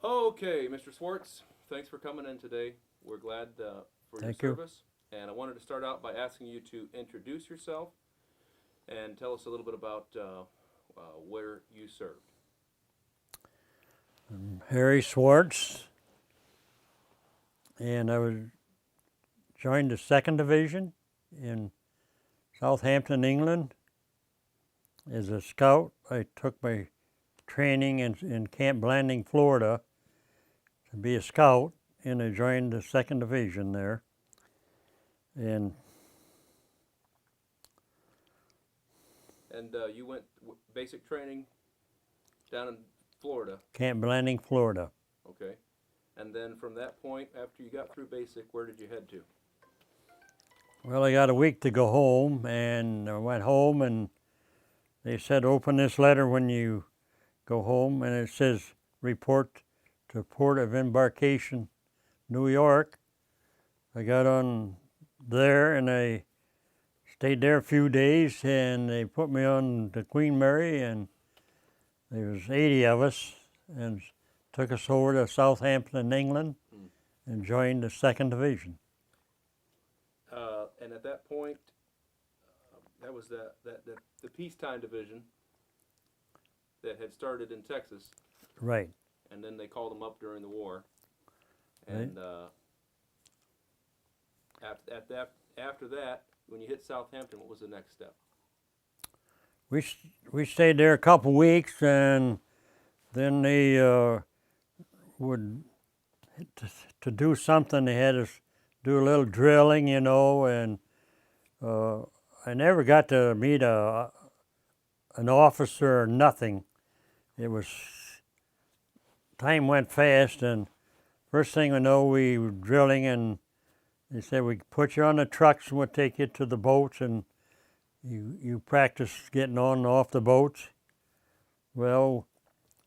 Okay, Mr. Swartz, thanks for coming in today. We're glad for your Thank you. service. And I wanted to start out by asking you to introduce yourself and tell us a little bit about where you served. I'm Harry Swartz, and I was joined the 2nd Division in Southampton, England. As a scout, I took my training in Camp Blanding, Florida, to be a scout, and I joined the 2nd Division there. And And you went basic training down in Florida, Camp Blanding, Florida. okay? And then from that point, after you got through basic, where did you head to? Well, I got a week to go home, and I went home, and they said, open this letter when you go home, and it says, report to Port of Embarkation, New York. I got on there, and I stayed there a few days, and they put me on the Queen Mary, and there was 80 of us, and took us over to Southampton, England, and joined the 2nd Division. And at that point, that was the peacetime division that had started in Texas, Right. and then they called them up during the war. And after that, when you hit Southampton, what was the next step? We stayed there a couple weeks, and then they would to do something. They had us do a little drilling, and I never got to meet an officer or nothing. It was time went fast, and first thing I know, we were drilling, and they said we put you on the trucks and we'll take you to the boats, and you practice getting on and off the boats. Well,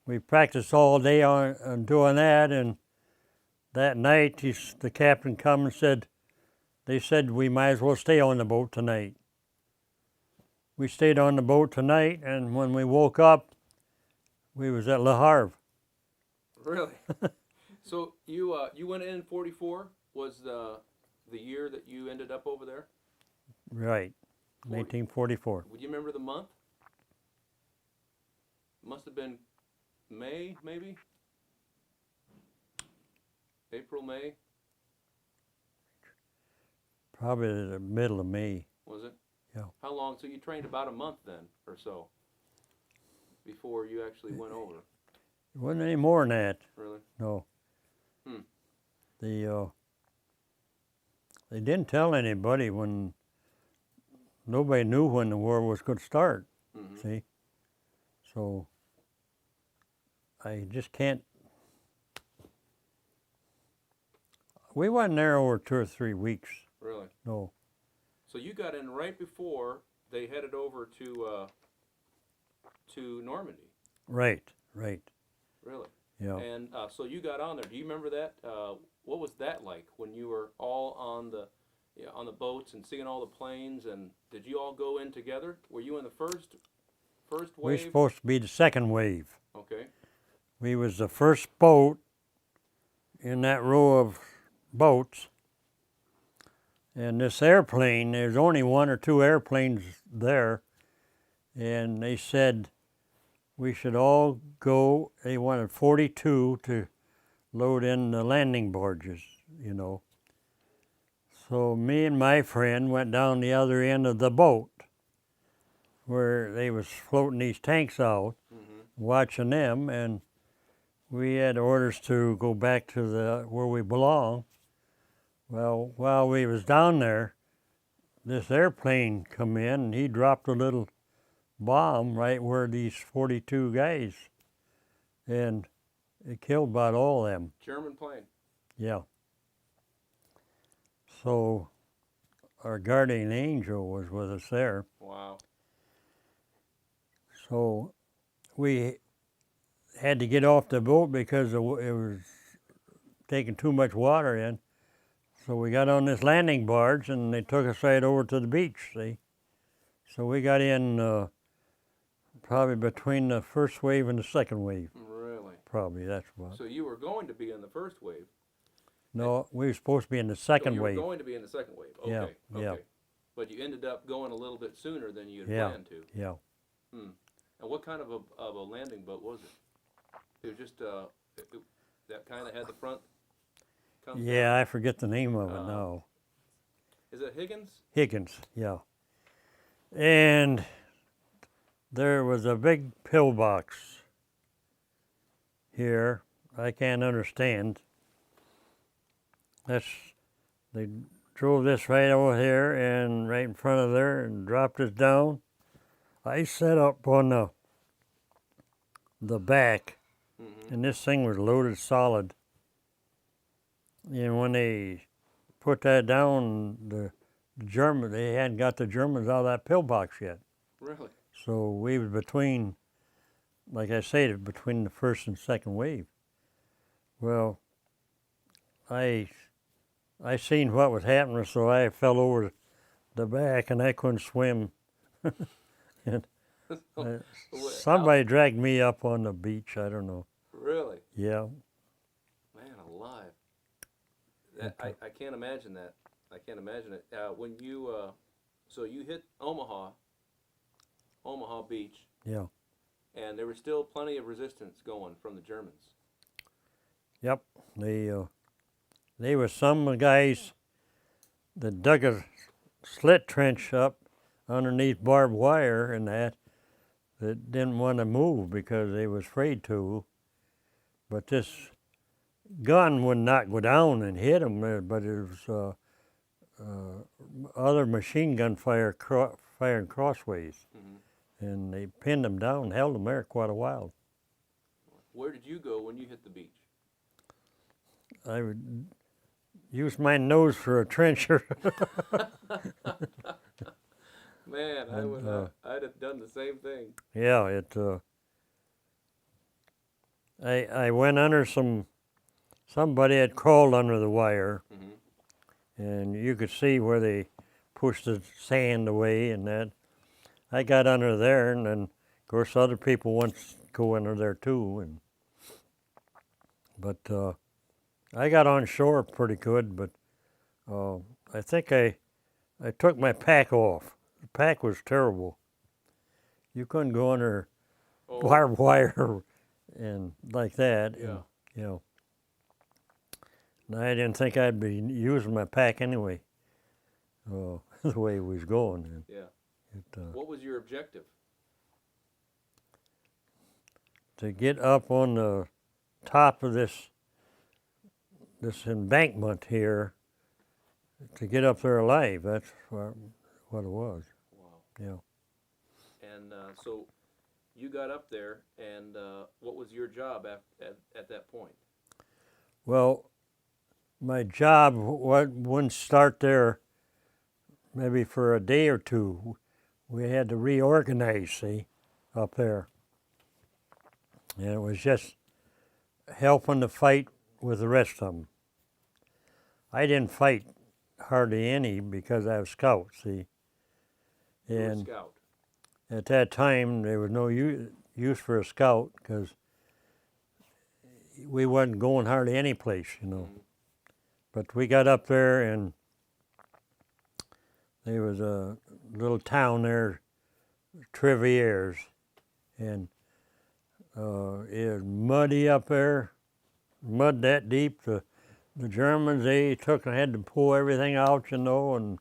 we practiced all day on doing that, and that night the captain come and said, they said we might as well stay on the boat tonight. We stayed on the boat tonight, and when we woke up, we was at Le Havre. Really? So you went in 44 was the year that you ended up over there? Right, 1944. Would you remember the month? Must have been May, maybe? April, May? Probably the middle of May. Was it? Yeah. How long? So you trained about a month then, or so, before you actually went over. It wasn't any more than that. Really? No. Hmm. They didn't tell anybody when. Nobody knew when the war was going to start. Mm-hmm. See, so I just can't. We wasn't there over 2 or 3 weeks. Really? No. So you got in right before they headed over to Normandy. Right. Right. Really? Yeah. And so you got on there. Do you remember that? What was that like when you were all on the boats and seeing all the planes? And did you all go in together? Were you in the first We were wave? supposed to be the second wave. Okay. We was the first boat in that row of boats. And this airplane, there's only 1 or 2 airplanes there, and they said we should all go. They wanted 42 to load in the landing barges, So me and my friend went down the other end of the boat where they was floating these tanks out, watching them, and we had orders to go back to where we belong. Well, while we was down there, this airplane come in, and he dropped a little bomb right where these 42 guys, and it killed about all of them. German plane. Yeah. So our guardian angel was with us there. Wow. So we had to get off the boat because it was taking too much water in. So we got on this landing barge, and they took us right over to the beach, see? So we got in probably between the first wave and the second wave. Really? probably, that's what. So you were going to be in the first wave. No, we were supposed to be in the So second you wave. were going to be in the second wave. Okay. Yeah, Okay. yeah. But you ended up going a little bit sooner than you had Yeah, planned to. yeah. Hmm. And what kind of a landing boat was it? It was just that kind of had the front come down? Yeah, I forget the name of it Uh, now. Is it Higgins? Higgins, yeah. And there was a big pillbox here. I can't understand. They drove this right over here and right in front of there and dropped us down. I sat up on the back, Mm-hmm. and this thing was loaded solid. And when they put that down, they hadn't got the Germans out of that pillbox yet. Really? So we was between, like I said, between the first and second wave. Well, I seen what was happening, so I fell over the back and I couldn't swim. And somebody dragged me up on the beach. I don't know. Really? Yeah. Man alive. That, I can't imagine that. I can't imagine it. When you, so you hit Omaha Beach, Yeah. and there was still plenty of resistance going from the Germans. Yep. They were some guys that dug a slit trench up underneath barbed wire and that didn't want to move because they was afraid to. But this gun would not go down and hit them, but it was other machine gun fire firing crossways. Mm-hmm. And they pinned them down, held them there quite a while. Where did you go when you hit the beach? I would use my nose for a trencher. Man, I would. I'd have done the same thing. Yeah, I went under somebody had crawled under the wire, Mm-hmm. and you could see where they pushed the sand away and that. I got under there, and then, of course, other people want to go under there too. But I got on shore pretty good, but I think I took my pack off. The pack was terrible. You couldn't go under barbed wire and like that. Yeah. And, you know. And I didn't think I'd be using my pack anyway, the way it was going. And Yeah. What was your objective? to get up on the top of this embankment here, to get up there alive. That's what it was. Wow. Yeah. And so you got up there, and what was your job at that point? Well, my job wouldn't start there maybe for a day or two. We had to reorganize, see, up there. And it was just helping to fight with the rest of them. I didn't fight hardly any because I was scout, see. You were a And scout. at that time, there was no use for a scout because we wasn't going hardly any place, you know. Mm-hmm. But we got up there, and there was a little town there, Trevieres, and it was muddy up there, mud that deep. The Germans, they had to pull everything out, you know, and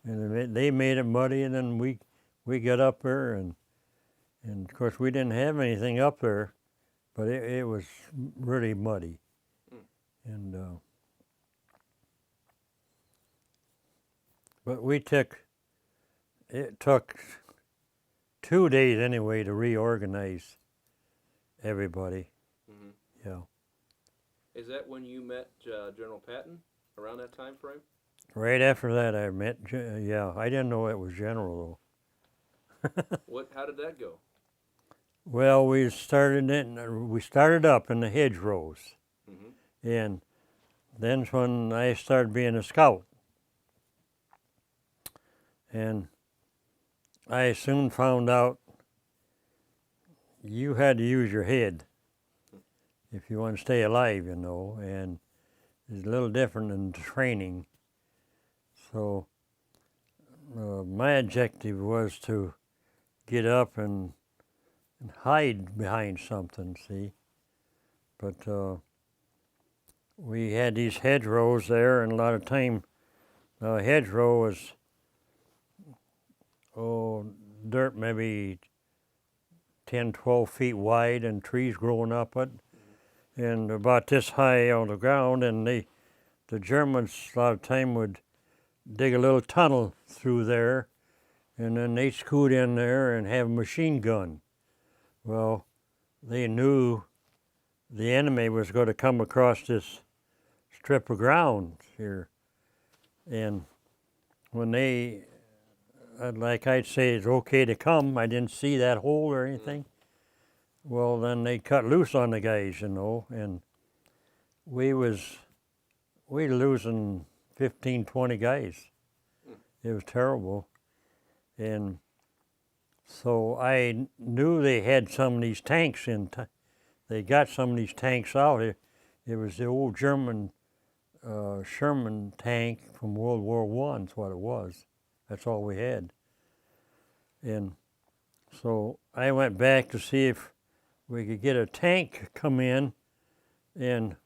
they made it muddy, and then we got up there, and of course we didn't have anything up there, but it was really muddy. And but it took 2 days anyway to reorganize everybody. Mm-hmm. Yeah. Is that when you met General Patton, around that time frame? Right after that, I met. Yeah, I didn't know it was General though. How did that go? Well, we started up in the hedgerows, Mm-hmm. and then's when I started being a scout. And I soon found out you had to use your head. if you want to stay alive, you know, and it's a little different than training. So my objective was to get up and hide behind something, see. But we had these hedgerows there, and a lot of time the hedgerow was, dirt maybe 10, 12 feet wide and trees growing up it, and about this high on the ground, and the Germans a lot of time would dig a little tunnel through there, and then they'd scoot in there and have a machine gun. Well, they knew the enemy was going to come across this strip of ground here, and when they, like I'd say, it's okay to come, I didn't see that hole or anything, well, then they cut loose on the guys, you know, and we losing 15, 20 guys. It was terrible. And so I knew they had some of these tanks they got some of these tanks out. It was the old German Sherman tank from World War I, is what it was. That's all we had. And so I went back to see if we could get a tank come in, and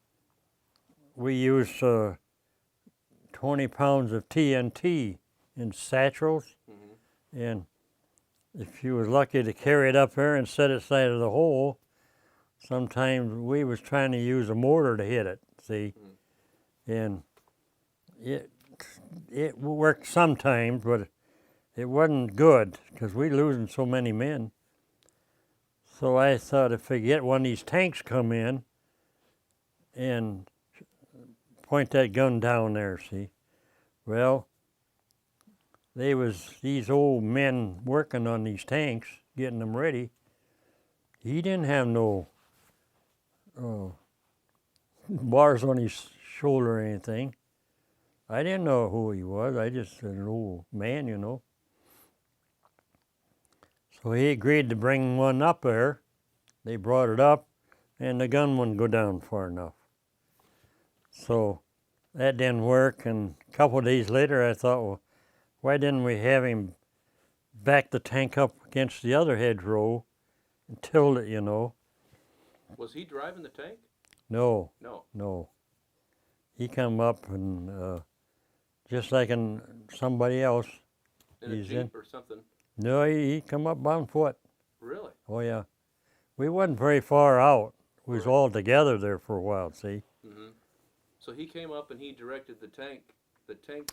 we used 20 pounds of TNT in satchels, and if you was lucky to carry it up there and set it side of the hole, sometimes we was trying to use a mortar to hit it, see, and it worked sometimes, but it wasn't good because we losing so many men. So I thought if I get one of these tanks come in and point that gun down there, see. Well, they was these old men working on these tanks, getting them ready. He didn't have no bars on his shoulder or anything. I didn't know who he was. I just an old man, you know. So he agreed to bring one up there. They brought it up, and the gun wouldn't go down far enough. So that didn't work, and a couple of days later I thought, well, why didn't we have him back the tank up against the other hedgerow and tilt it, you know? Was he driving the tank? No. No. No. He come up and just like somebody else. In a Jeep or something? No, he come up on foot. Really? Oh, yeah. We wasn't very far out. We was all together there for a while, see? Mm-hmm. So he came up and he directed the tank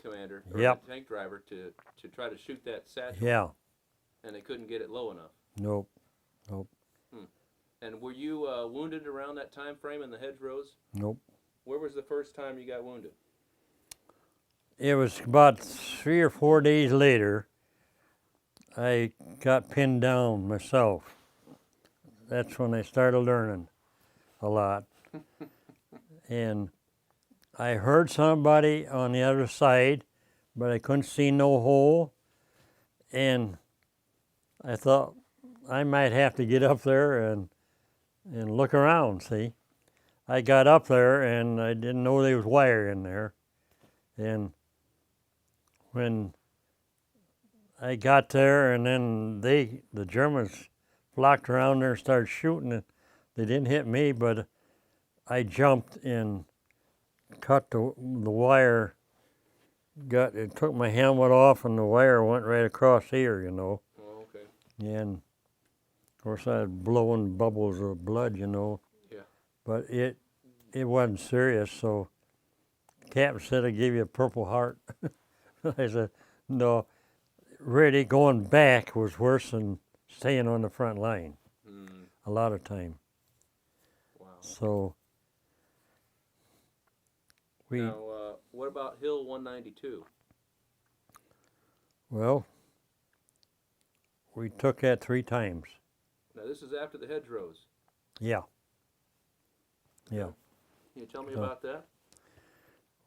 commander, or Yep. the tank driver, to try to shoot that satchel. Yeah. And they couldn't get it low enough. Nope. Nope. And were you wounded around that time frame in the hedgerows? Nope. Where was the first time you got wounded? It was about 3 or 4 days later, I got pinned down myself. That's when I started learning a lot. And I heard somebody on the other side, but I couldn't see no hole. And I thought I might have to get up there and look around, see. I got up there and I didn't know there was wire in there. And when I got there, and then the Germans flocked around there and started shooting, and they didn't hit me, but I jumped and cut the wire. It took my helmet off, and the wire went right across here, you know. Oh, okay. And of course I had blowing bubbles of blood, you know. Yeah. But it wasn't serious, so the captain said, "I give you a Purple Heart." I said, "No, really going back was worse than staying on the front line a lot of time." Wow. So Now, what about Hill 192? well, we took that 3 times. Now, this is after the hedgerows. Yeah. Yeah. Can you tell me about that?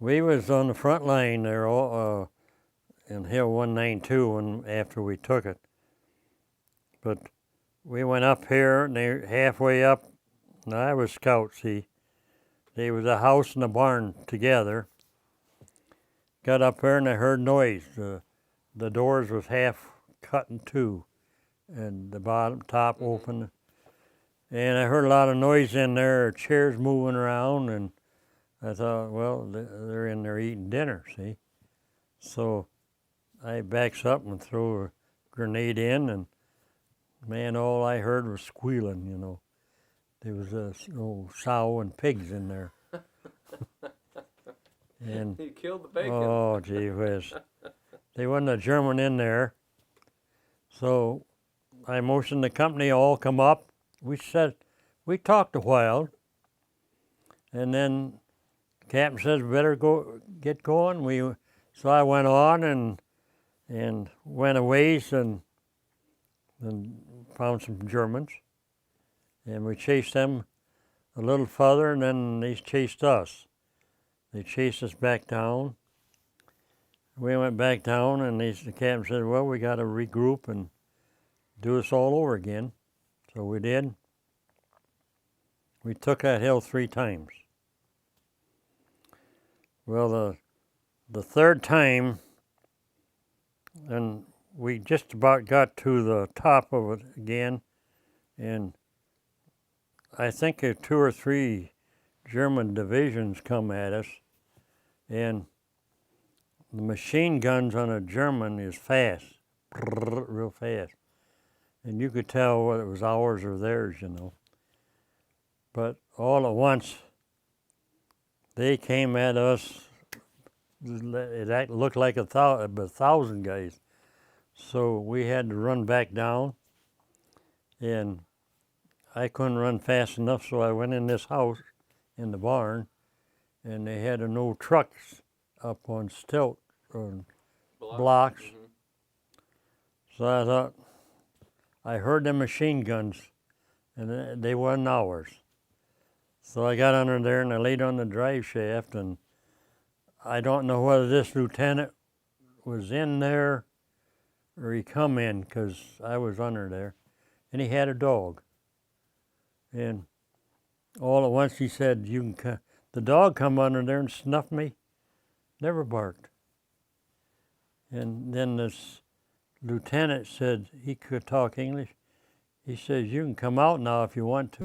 We was on the front line there all, in Hill 192 after we took it. But we went up here, and they halfway up and I was scout, see. There was a house and a barn together. Got up there and I heard noise. The doors was half cut in two, and the top open. And I heard a lot of noise in there, chairs moving around, and I thought, well, they're in there eating dinner, see. So I backs up and throw a grenade in, and man, all I heard was squealing, you know. There was a sow and pigs in there. And You killed the bacon. oh, gee whiz. There wasn't a German in there. So I motioned the company all come up. We talked a while. And then the captain says, we better get going. So I went on and went a ways and found some Germans. And we chased them a little further, and then they chased us. They chased us back down. We went back down, and the captain said, well, we got to regroup and do this all over again. So we did. We took that hill 3 times. Well, the third time, and we just about got to the top of it again, and I think 2 or 3 German divisions come at us, and the machine guns on a German is fast, real fast. And you could tell whether it was ours or theirs, you know. But all at once, they came at us. It looked like a 1,000 guys. So we had to run back down, and I couldn't run fast enough, so I went in this house in the barn, and they had no trucks up on stilt or blocks. So I thought, I heard the machine guns, and they weren't ours. So I got under there and I laid on the drive shaft, and I don't know whether this lieutenant was in there or he come in, because I was under there, and he had a dog. And all at once he said, the dog come under there and snuffed me, never barked. And then this lieutenant said, he could talk English. He says, you can come out now if you want to.